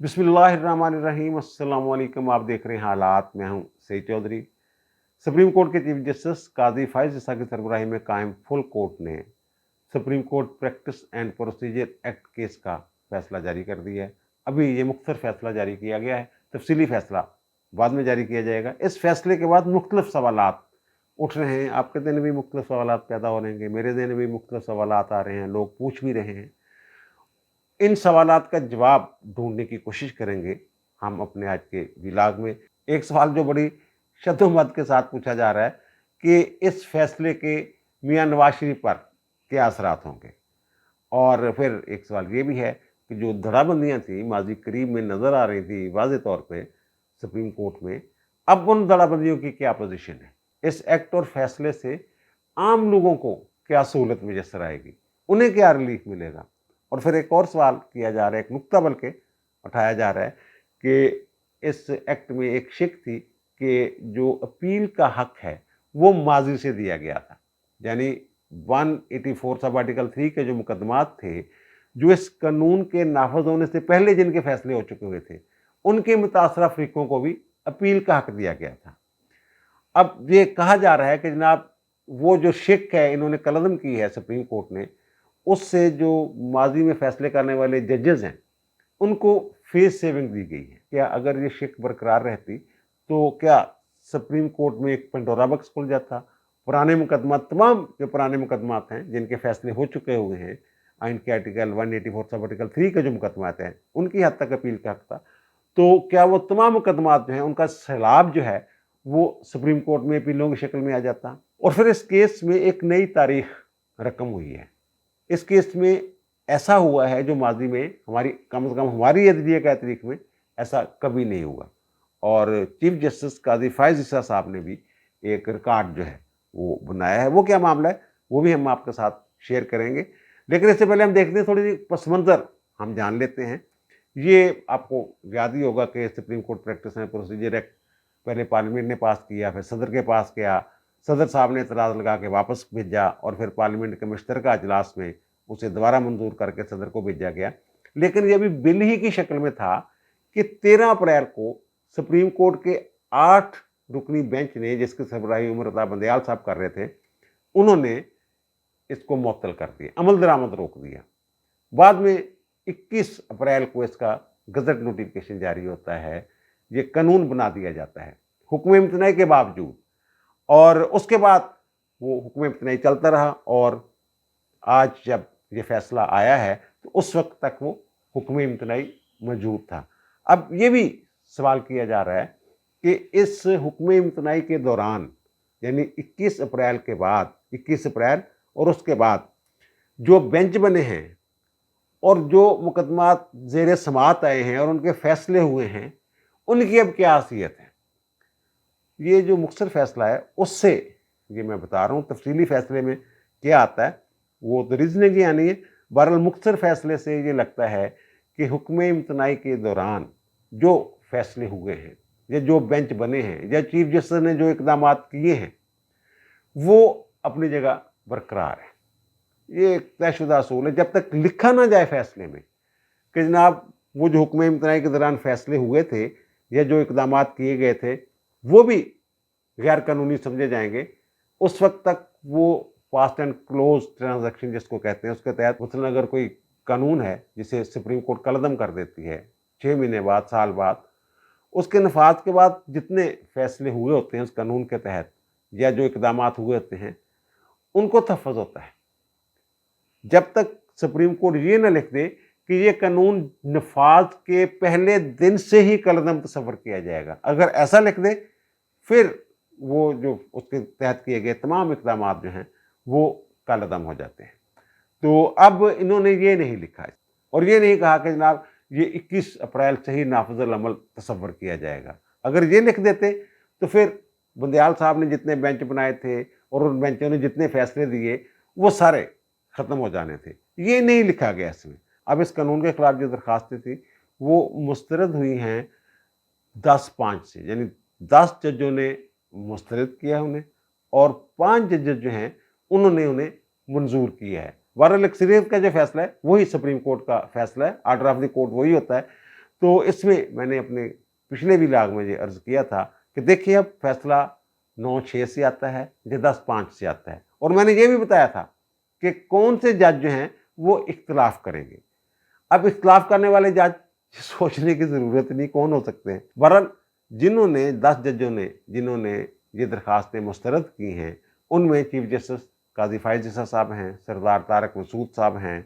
बिस्मिल्लाहिर्रहमानिर्रहीम। अस्सलाम वालेकुम। आप देख रहे हैं हालात। मैं हूं सईद चौधरी। सुप्रीम कोर्ट के चीफ जस्टिस काजी फाइज ईसा की सरबराही में कायम फुल कोर्ट ने supreme court practice and procedure act case का फैसला जारी कर दिया है। अभी ये मुख्तर फैसला जारी किया गया है, तफसीली फैसला बाद में जारी किया जाएगा। इस फैसले के बाद मुख्तलिफ सवालात उठ रहे हैं। आपके दिन भी मुख्तलिफ सवालात पैदा हो रहेंगे, मेरे दिन भी मुख्तलिफ सवालात आ रहे हैं, लोग पूछ भी रहे हैं। इन सवालात का जवाब ढूंढने की कोशिश करेंगे हम अपने आज के व्लॉग में। एक सवाल जो बड़ी शद्दोमत के साथ पूछा जा रहा है कि इस फैसले के मियां नवाज शरीफ पर क्या असरात होंगे। और फिर एक सवाल ये भी है कि जो धड़ाबंदियां थी माजी करीब में नज़र आ रही थी वाज़े तौर पे सुप्रीम कोर्ट में, अब उन धड़ाबंदियों की क्या पोजीशन है। इस एक्ट और फैसले से आम लोगों को क्या सहूलत मुयसर आएगी, उन्हें क्या रिलीफ मिलेगा। और फिर एक और सवाल किया जा रहा है, एक नुक्ता बल्कि उठाया जा रहा है कि इस एक्ट में एक शिक थी कि जो अपील का हक है वो माजी से दिया गया था। यानी 184 सब आर्टिकल 3 के जो मुकदमात थे, जो इस कानून के नाफज होने से पहले जिनके फैसले हो चुके हुए थे, उनके मुतासरा फरीकों को भी अपील का हक दिया गया था। अब ये कहा जा रहा है कि जनाब वो जो शिक है इन्होंने कलअदम की है सुप्रीम कोर्ट ने, उससे जो माजी में फैसले करने वाले जजेस हैं उनको फेस सेविंग दी गई है। क्या अगर ये शिक बरकरार रहती तो क्या सुप्रीम कोर्ट में एक पंडोरा बॉक्स खुल जाता। पुराने मुकदमा, तमाम जो पुराने मुकदमात हैं जिनके फैसले हो चुके हुए हैं, आइन के आर्टिकल 184 सब आर्टिकल 3 के जो मुकदमात हैं उनकी हद तक अपील का हक था। तो क्या वो तमाम मुकदमात जो हैं उनका सैलाब जो है वो सुप्रीम कोर्ट में अपीलों की शक्ल में आ जाता। और फिर इस केस में एक नई तारीख रकम हुई है। इस केस में ऐसा हुआ है जो माजी में हमारी कम से कम हमारी अदलिया का तारीख में ऐसा कभी नहीं हुआ। और चीफ जस्टिस काजी फाइज ईसा साहब ने भी एक रिकॉर्ड जो है वो बनाया है। वो क्या मामला है वो भी हम आपके साथ शेयर करेंगे, लेकिन इससे पहले हम देखते हैं थोड़ी सी पस मंज़र हम जान लेते हैं। ये आपको याद ही होगा कि supreme court practice and procedure act पहले पार्लियामेंट ने पास किया, फिर सदर के पास गया, सदर साहब ने इतराज़ लगा के वापस भेजा और फिर पार्लियामेंट के मुश्तरका अजलास में उसे दोबारा मंजूर करके सदर को भेजा गया। लेकिन यह भी बिल ही की शक्ल में था कि 13 अप्रैल को सुप्रीम कोर्ट के 8 रुकनी बेंच ने, जिसकी सरबराही उमर अता बंदयाल साहब कर रहे थे, उन्होंने इसको मुअत्तल कर दिया, अमल दरामद रोक दिया। बाद में 21 अप्रैल को इसका गजट नोटिफिकेशन जारी होता है, ये कानून बना दिया जाता है हुक्म इम्तनाई के बावजूद। और उसके बाद वो हुक्म इम्तनाई चलता रहा और आज जब ये फैसला आया है तो उस वक्त तक वो हुक्म इम्तनाई मौजूद था। अब ये भी सवाल किया जा रहा है कि इस हुक्म इम्तनाई के दौरान, यानी 21 अप्रैल के बाद, 21 अप्रैल और उसके बाद जो बेंच बने हैं और जो मुकदमात ज़ेर समात आए हैं और उनके फैसले हुए हैं, उनकी अब क्या हैसियत है। ये जो मुख्तर फैसला है उससे ये मैं बता रहा हूँ तफसीली फैसले में क्या आता है वो तो रीजनिंग ही आनी है। बहरहाल मुख्तर फैसले से ये लगता है कि हुक्म इम्तनाई के दौरान जो फैसले हुए हैं या जो बेंच बने हैं या चीफ जस्टिस ने जो इकदाम किए हैं वो अपनी जगह बरकरार है। ये एक तयशुदा असूल है। जब तक लिखा ना जाए फैसले में कि जनाब वो जो हुक्म इम्तनाई के दौरान फैसले हुए थे या जो इकदाम किए गए थे वो भी गैर कानूनी समझे जाएंगे, उस वक्त तक वो फास्ट एंड क्लोज ट्रांजैक्शन जिसको कहते हैं उसके तहत मसलन अगर कोई कानून है जिसे सुप्रीम कोर्ट कलअदम कर देती है 6 महीने बाद, साल बाद, उसके नफाज के बाद जितने फैसले हुए होते हैं उस कानून के तहत या जो इकदाम हुए होते हैं उनको तहफ़्फ़ुज़ होता है। जब तक सुप्रीम कोर्ट ये ना लिख दे कि ये कानून नफाज के पहले दिन से ही कलअदम तस्वर किया जाएगा, अगर ऐसा लिख दे फिर वो जो उसके तहत किए गए तमाम इकदाम जो हैं वो कलअदम हो जाते हैं। तो अब इन्होंने ये नहीं लिखा और ये नहीं कहा कि जनाब ये 21 अप्रैल से ही नाफिजुल अमल तस्वर किया जाएगा। अगर ये लिख देते तो फिर बंदयाल साहब ने जितने बेंच बनाए थे और उन बेंचों ने जितने फैसले दिए वो सारे ख़त्म हो जाने थे। ये नहीं लिखा गया इसमें। अब इस कानून के खिलाफ जो दरखास्तें थी वो मुस्तरद हुई हैं 10/5 से, यानी 10 जजों ने मुस्तरद किया उन्हें और 5 जजेस जो हैं उन्होंने उन्हें मंजूर किया है। बहरहाल अक्सरियत का जो फैसला है वही सुप्रीम कोर्ट का फैसला है, ऑर्डर ऑफ द कोर्ट वही होता है। تو इसमें मैंने अपने पिछले विलाग में ये अर्ज किया था कि देखिए अब फैसला 9-6 से आता है या 10-5 से आता है, और मैंने ये भी बताया था कि कौन से जज जो हैं वो इख्तिलाफ करेंगे। अब इख्तिलाफ करने वाले जज सोचने की ज़रूरत नहीं कौन हो सकते हैं। बहरहाल जिन्होंने 10 जजों ने जिन्होंने ये दरख्वास्तें मुस्तरद की हैं, उनमें चीफ जस्टिस काजी फाइज ईसा साहब हैं, सरदार तारक मसूद साहब हैं,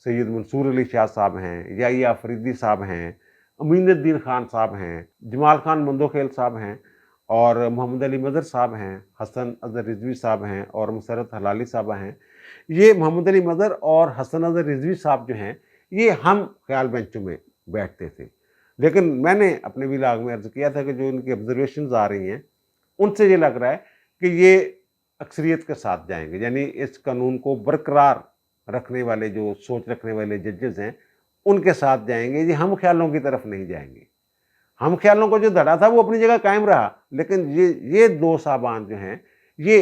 सैयद मंसूर अली शाह साहब हैं, याहिया अफरीदी साहब हैं, अमीनुद्दीन खान साहब हैं, जमाल खान मंदोखेल साहब हैं, और मोहम्मद अली मदर साहब हैं, हसन अजहर रिजवी साहब हैं, और मुसरत हलाली साहब हैं। ये मोहम्मद अली मदर और हसन अजहर रिजवी साहब जो हैं, ये हम ख्याल बेंचों में बैठते थे, लेकिन मैंने अपने विलाग में अर्ज किया था कि जो इनकी ऑब्जर्वेशंस आ रही हैं उनसे ये लग रहा है कि ये अक्सरियत के साथ जाएंगे, यानी इस कानून को बरकरार रखने वाले जो सोच रखने वाले जजेस हैं उनके साथ जाएंगे, ये हम ख्यालों की तरफ नहीं जाएंगे। हम ख्यालों को जो धड़ा था वो अपनी जगह कायम रहा, लेकिन ये दो साहबान जो हैं ये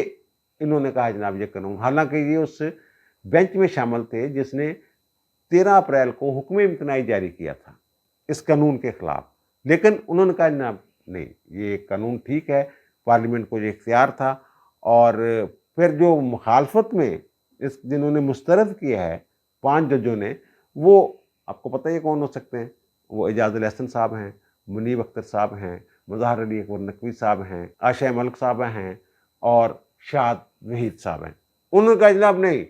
इन्होंने कहा जनाब ये कानून, हालांकि ये उस बेंच में शामिल थे जिसने 13 अप्रैल को हुक्म इम्तनाई जारी किया था इस कानून के खिलाफ, लेकिन उन्होंने कहा जनाब नहीं ये कानून ठीक है, पार्लियामेंट को ये इख्तियार था। और फिर जो मुखालफत में इस जिन्होंने मुस्तरद किया है 5 जजों ने, वो आपको पता ही कौन हो सकते हैं, वो एजाज अल एहसन साहब हैं, मुनीब अख्तर साहब हैं, मज़हर अली अकबर नकवी साहब हैं, आशा मलिक साहब हैं, और शाद वहीद साहब हैं। उन्होंने कहा जनाब नहीं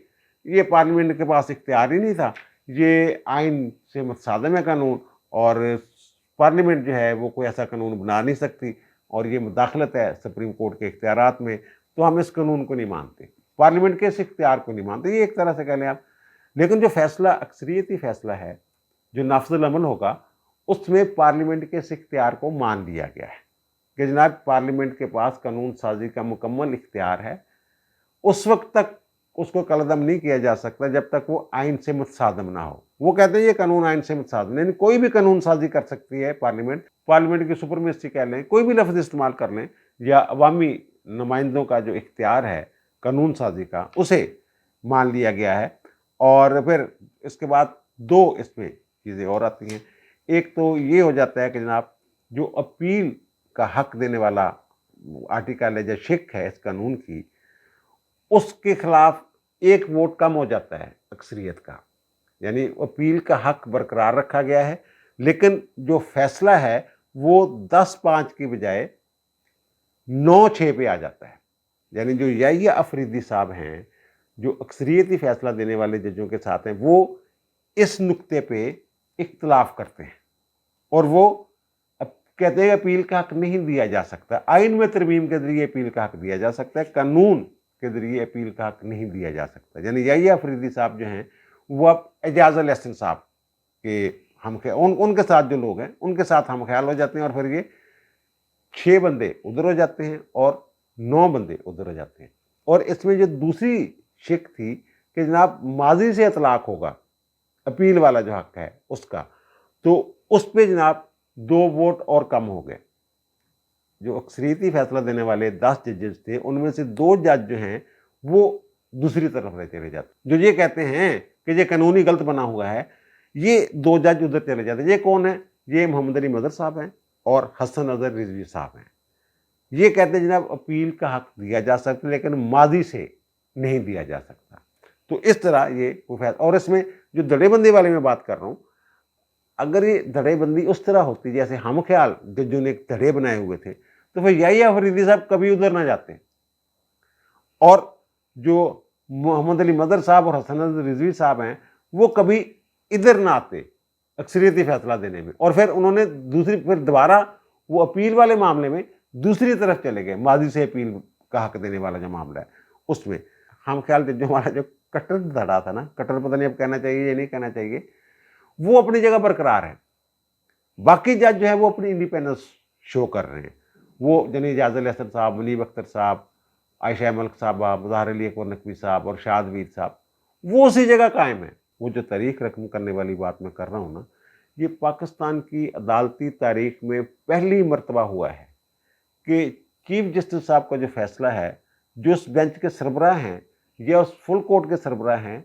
ये पार्लियामेंट के पास इख्तियार ही नहीं था, ये आइन से मुतसादम है कानून, और पार्लियामेंट जो है वो कोई ऐसा कानून बना नहीं सकती, और ये मुदाखलत है सुप्रीम कोर्ट के इख्तियारात में, तो हम इस कानून को नहीं मानते, पार्लियामेंट के इस इख्तियार को नहीं मानते। ये एक तरह से कह लें आप, लेकिन जो फैसला अक्सरियती फैसला है जो नाफिजुल अमल होगा उसमें पार्लियामेंट के इस इख्तियार को मान लिया गया है कि जनाब पार्लियामेंट के पास कानून साजी का मुकम्मल इख्तियार है, उस वक्त तक उसको कलअदम नहीं किया जा सकता जब तक वो आइन से मुतसादम ना हो। वो कहते हैं ये कानून आइन से मुतसादम, यानी कोई भी कानून साजी कर सकती है पार्लियामेंट की सुपरमेस्टी कह लें, कोई भी लफ्ज़ इस्तेमाल कर लें, या अवामी नुमाइंदों का जो इख्तियार है कानून साजी का उसे मान लिया गया है। और फिर इसके बाद 2 इसमें चीज़ें और आती हैं। एक तो ये हो जाता है कि जनाब जो अपील का हक देने वाला आर्टिकल है या शिक है इस कानून की, उसके खिलाफ 1 वोट कम हो जाता है अक्सरियत का, यानी अपील का हक बरकरार रखा गया है, लेकिन जो फैसला है वो 10-5 की बजाय 9-6 पे आ जाता है। यानी जो याहिया अफरीदी साहब हैं जो अक्सरियती फैसला देने वाले जजों के साथ हैं, वो इस नुक्ते पे इख्तिलाफ करते हैं, और वो अब कहते हैं अपील का हक नहीं दिया जा सकता, आइन में तरमीम के जरिए अपील का हक दिया जा सकता है, कानून के जरिए अपील का हक नहीं दिया जा सकता। यानी याहिया अफरीदी साहब जो हैं वो अब एजाज अल एहसन साहब के उनके साथ जो लोग हैं उनके साथ हम ख्याल हो जाते हैं, और फिर ये 6 बंदे उधर हो जाते हैं और 9 बंदे उधर हो जाते हैं। और इसमें जो दूसरी शिक थी कि जनाब माजी से इतलाक होगा अपील वाला जो हक है उसका, तो उस पे जनाब 2 वोट और कम हो गए। जो अक्सरियती फैसला देने वाले 10 जजेस थे उनमें से 2 जज जो हैं वो दूसरी तरफ चले जाते, जो ये कहते हैं कि ये कानूनी गलत बना हुआ है, ये 2 जज उधर चले जाते। ये कौन है? ये मोहम्मद अली मदर साहब हैं और हसन अजहर रिजवी साहब हैं। ये कहते हैं जनाब अपील का हक दिया जा सकता है लेकिन माजी से नहीं दिया जा सकता। तो इस तरह ये फैसला, और इसमें जो धड़ेबंदी वाले में बात कर रहा हूँ, अगर ये धड़ेबंदी उस तरह होती जैसे हम ख्याल जजों ने एक धड़े बनाए हुए थे, तो फिर याहिया अफरीदी साहब कभी उधर ना जाते, और जो मोहम्मद अली मदर साहब और हसन अजहर रिजवी साहब हैं वो कभी इधर ना आते अक्सरियती फैसला देने में, और फिर उन्होंने फिर दोबारा वो अपील वाले मामले में दूसरी तरफ चले गए, माजी से अपील का हक देने वाला जो मामला है उसमें हम ख्याल जो हमारा जो कट्टर धड़ा था ना, कट्टर पता नहीं अब कहना चाहिए या नहीं कहना चाहिए, वो अपनी जगह बरकरार है। बाकी जज जो है वो अपनी इंडिपेंडेंस शो कर रहे हैं, वो जनी एजाज अल एहसन साहब, मुनीब अख्तर साहब, आयशा मलिक साहबा, मज़हर अली अकबर नकवी साहब और शाद वहीद साहब, वो उसी जगह कायम है। वो जो तारीख रकम करने वाली बात मैं कर रहा हूँ ना, ये पाकिस्तान की अदालती तारीख में पहली मरतबा हुआ है कि चीफ जस्टिस साहब का जो फैसला है, जो उस बेंच के सरबराह हैं या उस फुल कोर्ट के सरबराह हैं,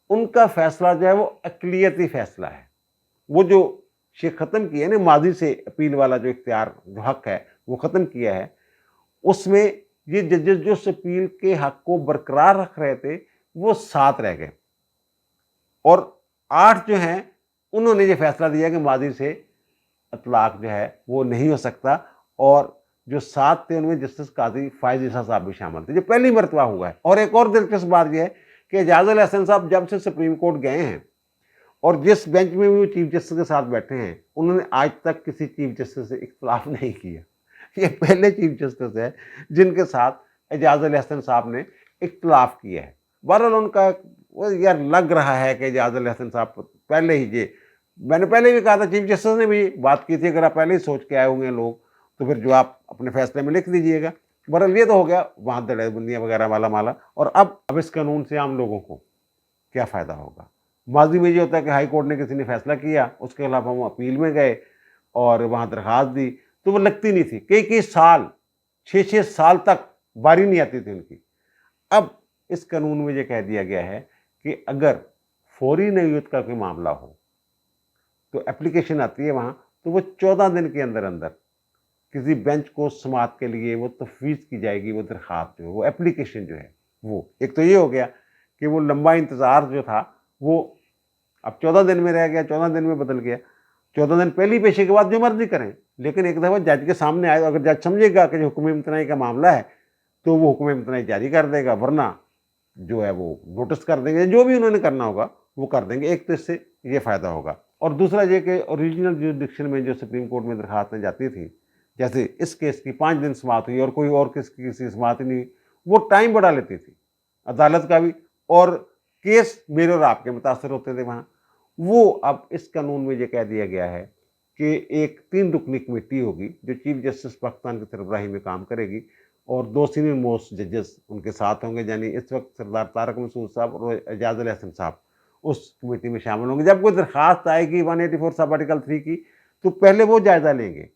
उनका फैसला जो है वो अक़लियती फैसला है। वो जो ख़त्म किया है, माजी से अपील वाला जो इख्तियार, जो हक़ है वो ख़त्म किया है, उसमें ये जजेस जो उस अपील के हक़ को बरकरार रख रहे थे वो 7 रह गए और 8 जो हैं उन्होंने ये फैसला दिया कि माजी से इतलाक जो है वो नहीं हो सकता। और जो 7 थे उनमें जस्टिस काजी फ़ाइज़ ईसा साहब भी शामिल थे, जो पहली मरतबा हुआ है। और एक और दिलचस्प बात यह है कि एजाज अल एहसन साहब जब से सुप्रीम कोर्ट गए हैं और जिस बेंच में भी वो चीफ जस्टिस के साथ बैठे हैं, उन्होंने आज तक किसी चीफ जस्टिस से इख्तिलाफ नहीं किया। ये पहले चीफ जस्टिस है जिनके साथ एजाज अल एहसन साहब ने इख्तिलाफ किया है। बहरहाल उनका वो यार लग रहा है कि एजाज अल एहसन साहब पहले ही ये, मैंने पहले भी कहा था, चीफ जस्टिस ने भी बात की थी, अगर आप पहले ही सोच के आए होंगे लोग तो फिर जो आप अपने फैसले में लिख दीजिएगा। बहरहाल ये तो हो गया वहाँ दड़ेबंदियाँ वगैरह वाला माला। और अब इस कानून से आम लोगों को क्या फ़ायदा होगा? माजी में ये होता है कि हाई कोर्ट ने किसी ने फैसला किया, उसके खिलाफ हम अपील में गए और वहाँ दरख्वास्त दी तो वो लगती नहीं थी, कई साल, 6-6 साल तक बारी नहीं आती थी उनकी। अब इस कानून में ये कह दिया गया है कि अगर फौरी नौयत का कोई मामला हो तो एप्लीकेशन आती है वहाँ, तो वो 14 दिन के अंदर अंदर किसी बेंच को समाअत के लिए वो तफवीज़ की जाएगी, वो दरख्वास्त जो है, वो एप्लीकेशन जो है वो। एक तो ये हो गया कि वो लंबा इंतज़ार जो था वो अब 14 दिन में रह गया, 14 दिन में बदल गया। 14 दिन पहली पेशी के बाद जो मर्जी करें, लेकिन एक दफ़ा जज के सामने आए, अगर जज समझेगा कि जो हुक्म इम्तनाई का मामला है तो वो हुक्म इम्तनाई जारी कर देगा, वरना जो है वो नोटिस कर देंगे, जो भी उन्होंने करना होगा वो कर देंगे। एक तो इससे ये फ़ायदा होगा और दूसरा ये कि ओरिजिनल जुरिडिक्शन में जो सुप्रीम कोर्ट में दरख्वास्तें जाती थी, जैसे इस केस की 5 दिन समाअत हुई और कोई और किसी समाअत नहीं हुई, वो टाइम बढ़ा लेती थी अदालत का भी, और केस मेरे और आपके मुतासर होते थे वहाँ। वो अब इस कानून में ये कह दिया गया है कि एक 3 रुकनी कमेटी होगी जो चीफ जस्टिस पाकिस्तान की सरबराही में काम करेगी और 2 सीनियर मोस्ट जजेस उनके साथ होंगे, यानी इस वक्त सरदार तारक मसूद साहब और एजाज अल एहसन साहब उस कमेटी में शामिल होंगे। जब कोई दरख्वास्त आएगी 184 सब आर्टिकल 3 की, तो पहले वो जायज़ा लेंगे,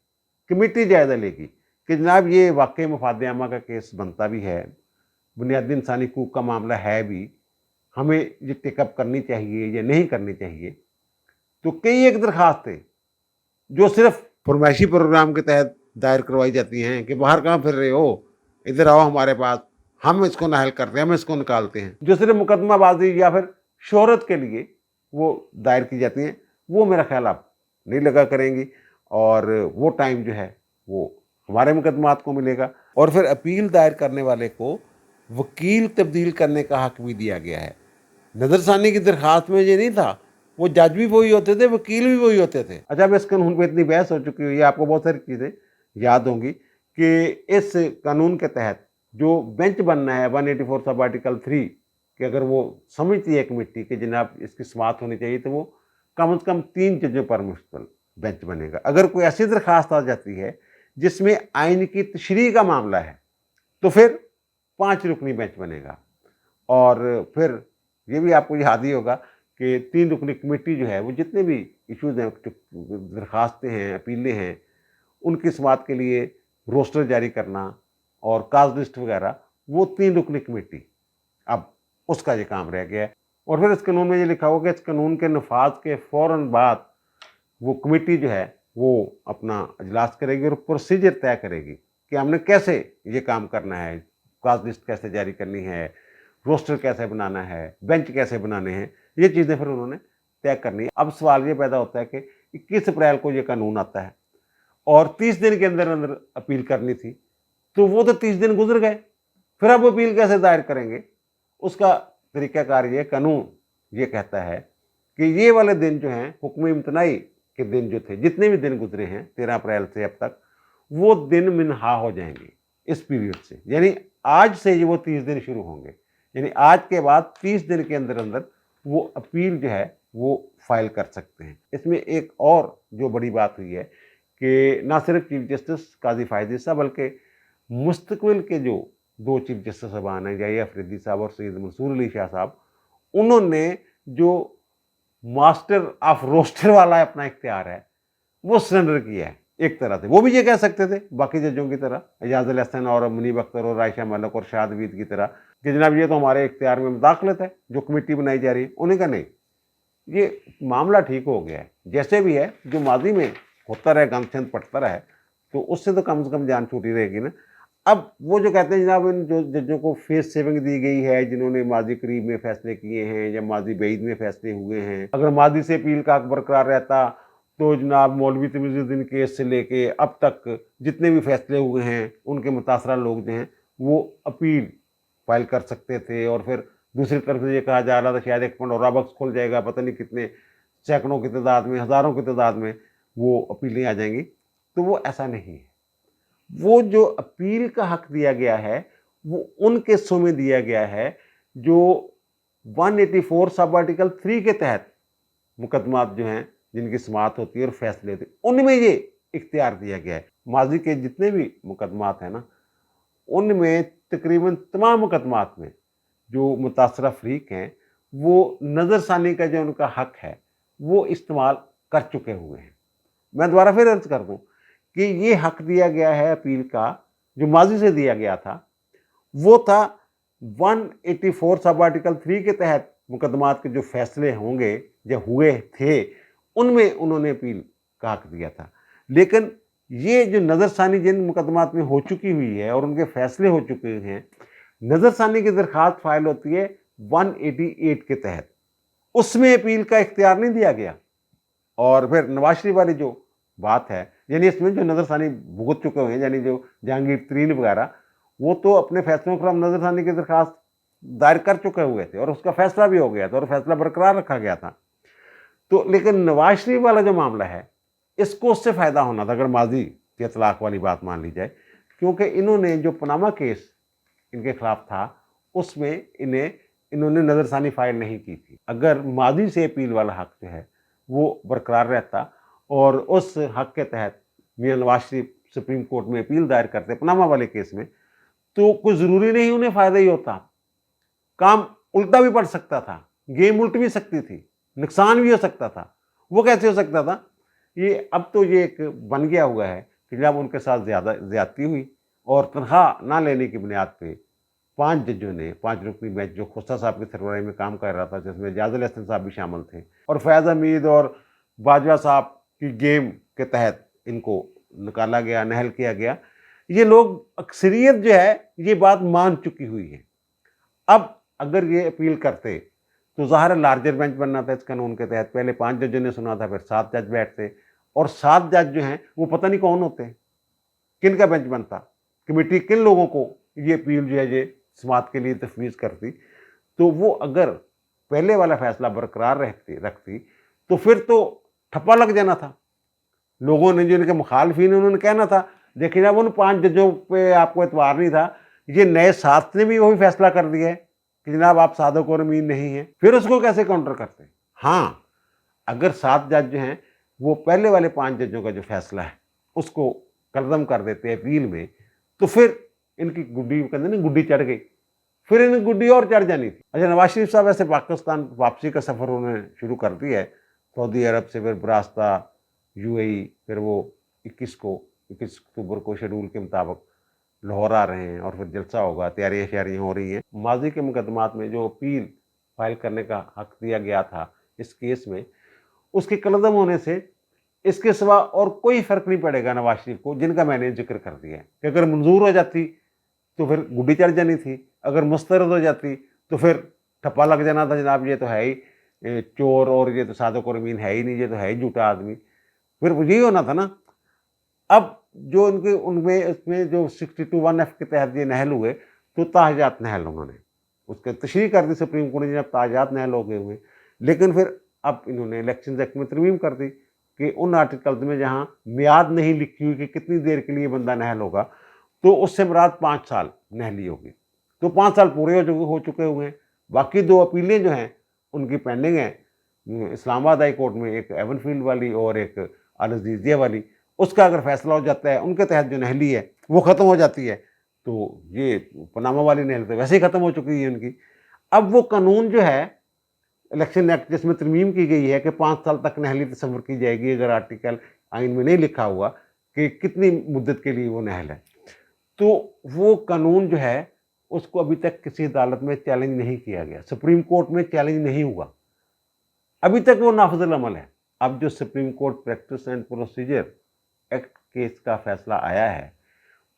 कमेटी जायज़ा लेगी कि जनाब ये वाकई मफाद आमा का केस बनता भी है, बुनियादी इंसानी हकूक़ का मामला है भी, हमें ये टेकअप करनी चाहिए या नहीं करनी चाहिए। तो कई एक दरख्वास्तें जो सिर्फ फरमाइशी प्रोग्राम के तहत दायर करवाई जाती हैं कि बाहर कहाँ फिर रहे हो, इधर आओ हमारे पास, हम इसको नाहल करते हैं, हम इसको निकालते हैं, जो सिर्फ मुकदमाबाजी या फिर शोहरत के लिए वो दायर की जाती हैं, वो मेरा ख्याल आप नहीं लगा करेंगी और वो टाइम जो है वो हमारे मुकदमात को मिलेगा। और फिर अपील दायर करने वाले को वकील तब्दील करने का हक भी दिया गया है। नज़रसानी की दरख्वास्त में ये नहीं था, वो जज भी वही होते थे, वकील भी वही होते थे। अच्छा, अब इस कानून पर इतनी बहस हो चुकी हुई है, आपको बहुत सारी चीज़ें याद होंगी कि इस कानून के तहत जो बेंच बनना है 184 सब आर्टिकल 3 कि अगर वो समझती है कमेटी कि जनाब इसकी समाअत होनी चाहिए, तो वो कम से कम 3 जजों पर मुश्तमिल बेंच बनेगा। अगर कोई ऐसी दरख्वास्त आ जाती है जिसमें आइन की तशरीह का मामला है तो फिर 5 रुकनी बेंच बनेगा। और फिर ये भी आपको याद ही होगा कि 3 रुकनी कमेटी जो है वो जितने भी इशूज़ हैं, दरख्वास्तें हैं, अपीलें हैं, उनकी समाअत के लिए रोस्टर जारी करना और काज लिस्ट वगैरह, वो 3 रुकनी कमेटी अब उसका ये काम रह गया है। और फिर इस कानून में ये लिखा हुआ कि इस कानून के नफाज के फ़ौरन बाद वो कमेटी जो है वो अपना इजलास करेगी और प्रोसीजर तय करेगी कि हमने कैसे ये काम करना है, काज लिस्ट कैसे जारी करनी है, रोस्टर कैसे बनाना है, बेंच कैसे बनाने हैं, ये चीज़ें फिर उन्होंने तय करनी है। अब सवाल ये पैदा होता है कि 21 अप्रैल को ये कानून आता है और 30 दिन के अंदर अंदर अपील करनी थी, तो वो तो 30 दिन गुजर गए, फिर अब अपील कैसे दायर करेंगे? उसका तरीक़ाकार ये कानून ये कहता है कि ये वाले दिन जो हैं हुक्म इम्तनाई के दिन जो थे, जितने भी दिन गुजरे हैं 13 अप्रैल से अब तक, वो दिन मिनहा हो जाएंगे इस पीरियड से, यानी आज से ये वो 30 दिन शुरू होंगे, यानी आज के बाद 30 दिन के अंदर अंदर वो अपील जो है वो फाइल कर सकते हैं। इसमें एक और जो बड़ी बात हुई है कि ना सिर्फ चीफ जस्टिस काजी फ़ाइज़ ईसा बल्कि मुस्तकबिल के जो 2 चीफ जस्टिस साहबान हैं, याहिया अफरीदी साहब और सैयद मंसूर अली शाह साहब, उन्होंने जो मास्टर ऑफ रोस्टर वाला अपना इख्तियार है वो सरेंडर किया है एक तरह से। वो भी ये कह सकते थे बाकी जजों की तरह, एजाज अल एहसन और मुनीब अख्तर और आयशा मलिक और शाद वीद की तरह कि जनाब ये तो हमारे इख्तियार में मुदाखलत है जो कमेटी बनाई जा रही है। उन्हें कहा नहीं, ये मामला ठीक हो गया है, जैसे भी है, जो माजी में होता रहे, गंदछंद पड़ता रहे, तो उससे तो कम से कम जान छूटी रहेगी ना। अब वो जो कहते हैं जनाब, इन जो जजों को फेस सेविंग दी गई है, जिन्होंने माजी करीब में फैसले किए हैं या माजी बैद में फैसले हुए हैं, अगर माजी से अपील का हक बरकरार रहता तो जनाब मौलवी तमीज़ुद्दीन केस से लेके अब तक जितने भी फैसले हुए हैं, उनके मुतासरा लोग जो हैं वो अपील फाइल कर सकते थे। और फिर दूसरी तरफ से ये कहा जा रहा था शायद एक पंडोरा बॉक्स खुल जाएगा, पता नहीं कितने सैकड़ों की तादाद में, हज़ारों की तादाद में वो अपीलें आ जाएंगी। तो वो ऐसा नहीं है। वो जो अपील का हक दिया गया है वो उन केसों में दिया गया है जो 184 सब आर्टिकल 3 के तहत मुकदमात जो हैं, जिनकी समाअत होती है और फैसले होते हैं, उनमें ये इख्तियार दिया गया है। माजी के जितने भी मुकदमात हैं ना, उनमें तकरीबन तमाम मुकदमात में जो मुतासरा फरीक हैं वो नज़रसानी का जो उनका हक है वो इस्तेमाल कर चुके हुए हैं। मैं दोबारा फिर अर्ज कर दूं कि ये हक दिया गया है अपील का, जो माजी से दिया गया था, वो था 184 सब आर्टिकल 3 के तहत मुकदमात के जो फैसले होंगे या हुए थे, उनमें उन्होंने अपील का हक दिया था। लेकिन ये जो नज़रसानी जिन मुकदमात में हो चुकी हुई है और उनके फैसले हो चुके हैं, नज़रसानी की दरखास्त फाइल होती है 188 के तहत, उसमें अपील का इख्तियार नहीं दिया गया। और फिर नवाज शरीफ वाली जो बात है, यानी इसमें जो नज़रसानी भुगत चुके हुए हैं, यानी जो जहांगीर तरीन वगैरह, वो तो अपने फैसलों के खिलाफ नज़रसानी की दरखास्त दायर कर चुके हुए थे और उसका फैसला भी हो गया था और फैसला बरकरार रखा गया था। तो लेकिन नवाज शरीफ वाला जो मामला है, इसको उससे फ़ायदा होना था अगर माजी के इतलाक़ वाली बात मान ली जाए, क्योंकि इन्होंने जो पनामा केस इनके खिलाफ था उसमें इन्होंने नज़रसानी फाइल नहीं की थी। अगर माजी से अपील वाला हक जो है वो बरकरार रहता और उस हक के तहत मियां नवाज शरीफ सुप्रीम कोर्ट में अपील दायर करते पनामा वाले केस में, तो कोई ज़रूरी नहीं उन्हें फ़ायदा ही होता, काम उल्टा भी पड़ सकता था, गेम उल्ट भी सकती थी, नुकसान भी हो सकता था। वो कैसे हो सकता था? ये अब तो ये एक बन गया हुआ है कि जब उनके साथ ज़्यादती हुई और तनख्वाह ना लेने की बुनियाद पे 5 जजों ने, 5 रुकनी बेंच जो खोसा साहब की सरबराही में काम कर रहा था, जिसमें जाजुल हसन साहब भी शामिल थे और फैज़ हमीद और बाजवा साहब की गेम के तहत इनको निकाला गया, नहल किया गया। ये लोग अक्सरियत जो है ये बात मान चुकी हुई है। अब अगर ये अपील करते तो ज़ाहिर लार्जर बेंच बनना था इस कानून के तहत। पहले 5 जजों ने सुना था, फिर 7 जज बैठते और 7 जज जो हैं वो पता नहीं कौन होते, किन का बेंच बनता, कमेटी किन लोगों को ये अपील जो है ये समाअत के लिए तफवीज़ करती। तो वो अगर पहले वाला फैसला बरकरार रखती तो फिर तो ठप्पा लग जाना था। लोगों ने, जो इनके मुखालफिन, उन्होंने कहना था देखिए जब उन 5 जजों पे आपको एतबार नहीं था, ये नए 7 ने भी वही फैसला कर दिया है कि जनाब आप सादक और अमीन नहीं हैं, फिर उसको कैसे काउंटर करते? हाँ, अगर 7 जज जो हैं वो पहले वाले 5 जजों का जो फैसला है उसको कलदम कर देते अपील में, तो फिर इनकी गुड्डी, कहते ना गुड्डी चढ़ गई, फिर इन्हें गुड्डी और चढ़ जानी थी। अच्छा, नवाज शरीफ साहब ऐसे पाकिस्तान वापसी का सफ़र उन्होंने शुरू कर दिया है, सऊदी अरब से फिर बरास्ता यूएई, फिर वो 21 अक्टूबर को शेड्यूल के मुताबिक लाहौर आ रहे हैं और फिर जलसा होगा, तैयारियाँ श्यारियाँ हो रही हैं। माजी के मुकदमात में जो अपील फाइल करने का हक दिया गया था इस केस में, उसके कलदम होने से इसके सिवा और कोई फ़र्क नहीं पड़ेगा नवाज शरीफ को, जिनका मैंने जिक्र कर दिया है कि अगर मंजूर हो जाती तो फिर गुड्डी चढ़ जानी थी, अगर मुस्तरद हो जाती तो फिर ठप्पा लग जाना था, जनाब ये तो है ही चोर और ये तो सादक और अमीन है ही नहीं, ये तो है ही झूठा आदमी, फिर यही होना था ना। अब जो उनके उनमें इसमें जो 62(1)(f) के तहत ये नहल हुए, तो ताहजात नहल उन्होंने उसके तशरीह कर दी सुप्रीम कोर्ट ने, जब ताहजात नहल हो गए हुए। लेकिन फिर अब इन्होंने इलेक्शन एक्ट में तरमीम कर दी कि उन आर्टिकल्स में जहाँ मियाद नहीं लिखी हुई कि कितनी देर के लिए बंदा नहल होगा, तो उससे मुराद 5 साल नहली होगी। तो 5 साल पूरे हो चुके हुए हैं। बाकी 2 अपीलें जो हैं उनकी पेंडिंग हैं इस्लामाबाद हाई कोर्ट में, एक एवनफील्ड वाली और एक अल अज़ीज़िया वाली। उसका अगर फैसला हो जाता है, उनके तहत जो नहली है वो ख़त्म हो जाती है, तो ये पनामा वाली नहल तो वैसे ही ख़त्म हो चुकी है उनकी। अब वो कानून जो है इलेक्शन एक्ट, जिसमें तरमीम की गई है कि 5 साल तक नहली तस्वर की जाएगी, अगर आर्टिकल आइन में नहीं लिखा हुआ कि कितनी मुद्दत के लिए वो नहल है, तो वो कानून जो है उसको अभी तक किसी अदालत में चैलेंज नहीं किया गया, सुप्रीम कोर्ट में चैलेंज नहीं हुआ, अभी तक वो नाफिजुल अमल है। اب جو supreme court practice and procedure act case کا فیصلہ آیا ہے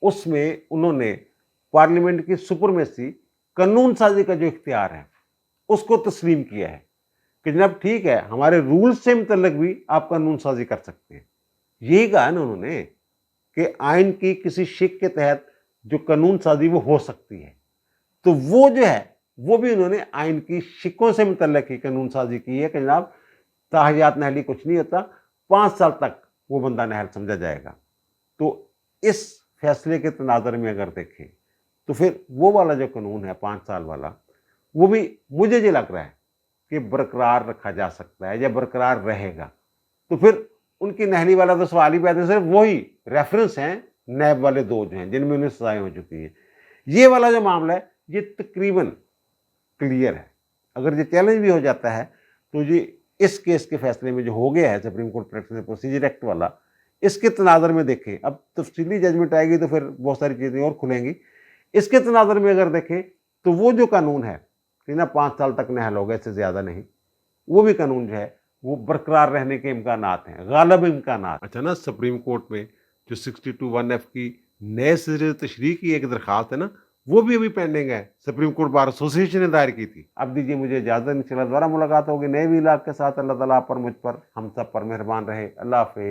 اس میں انہوں نے پارلیمنٹ کی سپرمیسی قانون سازی کا جو اختیار ہے اس کو تسلیم کیا ہے کہ جناب ٹھیک ہے ہمارے رولز سے متعلق بھی آپ قانون سازی کر سکتے ہیں. یہی کہا نا انہوں نے کہ آئین کی کسی شق کے تحت جو قانون سازی وہ ہو سکتی ہے، تو وہ جو ہے وہ بھی انہوں نے آئین کی شقوں سے متعلق ہی قانون سازی کی ہے کہ جناب تاحیات نہلی کچھ نہیں ہوتا، 5 سال تک وہ بندہ نہل سمجھا جائے گا. تو اس فیصلے کے تناظر میں اگر دیکھیں تو پھر وہ والا جو قانون ہے 5 سال والا وہ بھی مجھے یہ لگ رہا ہے کہ برقرار رکھا جا سکتا ہے یا برقرار رہے گا. تو پھر ان کی نہلی والا تو سوال ہی پیدا ہے، صرف وہی ریفرنس ہیں نیب والے 2 جو ہیں جن میں انہیں سزائیں ہو چکی ہیں. یہ والا جو معاملہ ہے یہ تقریباً کلیئر ہے. اگر یہ چیلنج بھی ہو جاتا ہے تو یہ اس کیس کے فیصلے میں جو ہو گیا ہے supreme court practice and procedure act والا، اس کے تناظر میں دیکھیں، اب تفصیلی ججمنٹ آئے گی تو پھر بہت ساری چیزیں اور کھلیں گی. اس کے تناظر میں اگر دیکھیں تو وہ جو قانون ہے کہ نا 5 سال تک نہل ہوگا، اس سے زیادہ نہیں، وہ بھی قانون جو ہے وہ برقرار رہنے کے امکانات ہیں، غالب امکانات. اچھا نا، سپریم کورٹ میں جو 62(1)(f) کی نئے سرے تشریح کی ایک درخواست ہے نا، وہ بھی ابھی پینڈنگ ہے، سپریم کورٹ بار ایسوسی ایشن نے دائر کی تھی. اب دیجیے مجھے اجازت، انشاءاللہ دوبارہ ملاقات ہوگی نئے ویلاگ کے ساتھ. اللہ تعالیٰ آپ پر، مجھ پر، ہم سب پر مہربان رہے. اللہ حافظ.